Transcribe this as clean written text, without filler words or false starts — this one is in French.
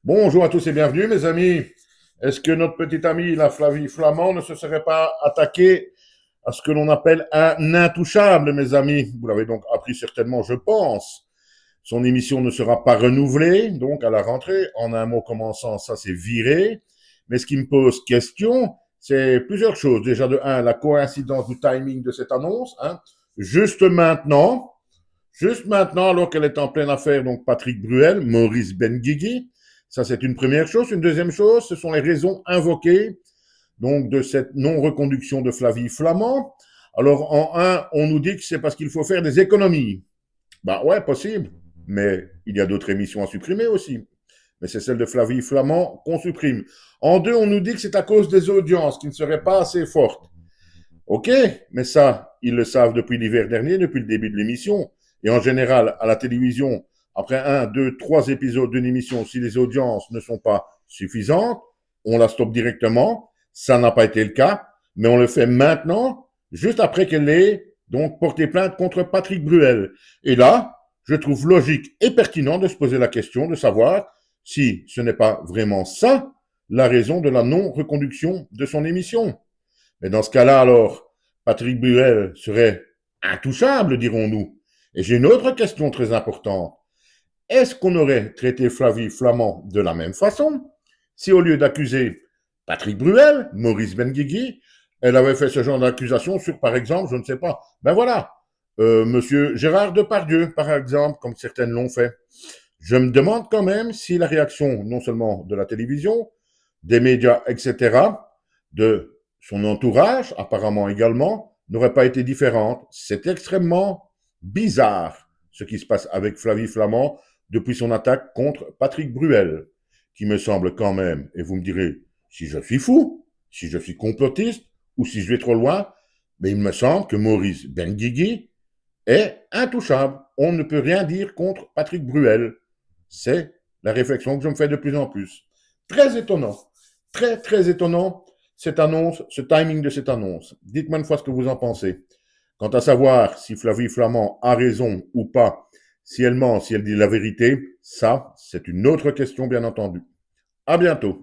Bonjour à tous et bienvenue, mes amis. Est-ce que notre petite amie, la Flavie Flamand, ne se serait pas attaquée à ce que l'on appelle un intouchable, mes amis? Vous l'avez donc appris certainement, je pense. Son émission ne sera pas renouvelée, donc à la rentrée. En un mot commençant, ça c'est viré. Mais ce qui me pose question, c'est plusieurs choses. Déjà de un, la coïncidence du timing de cette annonce. Juste maintenant, Juste maintenant, alors qu'elle est en pleine affaire, donc Patrick Bruel, Maurice Benguigui, ça c'est une première chose. Une deuxième chose, ce sont les raisons invoquées donc de cette non-reconduction de Flavie Flamand. Alors en un, on nous dit que c'est parce qu'il faut faire des économies. Bah ouais, possible, mais il y a d'autres émissions à supprimer aussi. Mais c'est celle de Flavie Flamand qu'on supprime. En deux, on nous dit que c'est à cause des audiences qui ne seraient pas assez fortes. Ok, mais ça, ils le savent depuis l'hiver dernier, depuis le début de l'émission. Et en général, à la télévision, après un, deux, trois épisodes d'une émission, si les audiences ne sont pas suffisantes, on la stoppe directement. Ça n'a pas été le cas, mais on le fait maintenant, juste après qu'elle ait donc porté plainte contre Patrick Bruel. Et là, je trouve logique et pertinent de se poser la question de savoir si ce n'est pas vraiment ça la raison de la non-reconduction de son émission. Mais dans ce cas-là, alors, Patrick Bruel serait intouchable, dirons-nous. Et j'ai une autre question très importante. Est-ce qu'on aurait traité Flavie Flamand de la même façon si au lieu d'accuser Patrick Bruel, Maurice Benguigui, elle avait fait ce genre d'accusation sur, par exemple, je ne sais pas, ben voilà, Monsieur Gérard Depardieu, par exemple, comme certaines l'ont fait. Je me demande quand même si la réaction, non seulement de la télévision, des médias, etc., de son entourage, apparemment également, n'aurait pas été différente. C'est extrêmement bizarre ce qui se passe avec Flavie Flamand depuis son attaque contre Patrick Bruel, qui me semble quand même, et vous me direz si je suis fou, si je suis complotiste, ou si je vais trop loin, mais il me semble que Maurice Benguigui est intouchable. On ne peut rien dire contre Patrick Bruel. C'est la réflexion que je me fais de plus en plus. Très étonnant. Très, très étonnant, cette annonce, ce timing de cette annonce. Dites-moi une fois ce que vous en pensez. Quant à savoir si Flavie Flamand a raison ou pas, si elle ment, si elle dit la vérité, ça, c'est une autre question, bien entendu. À bientôt.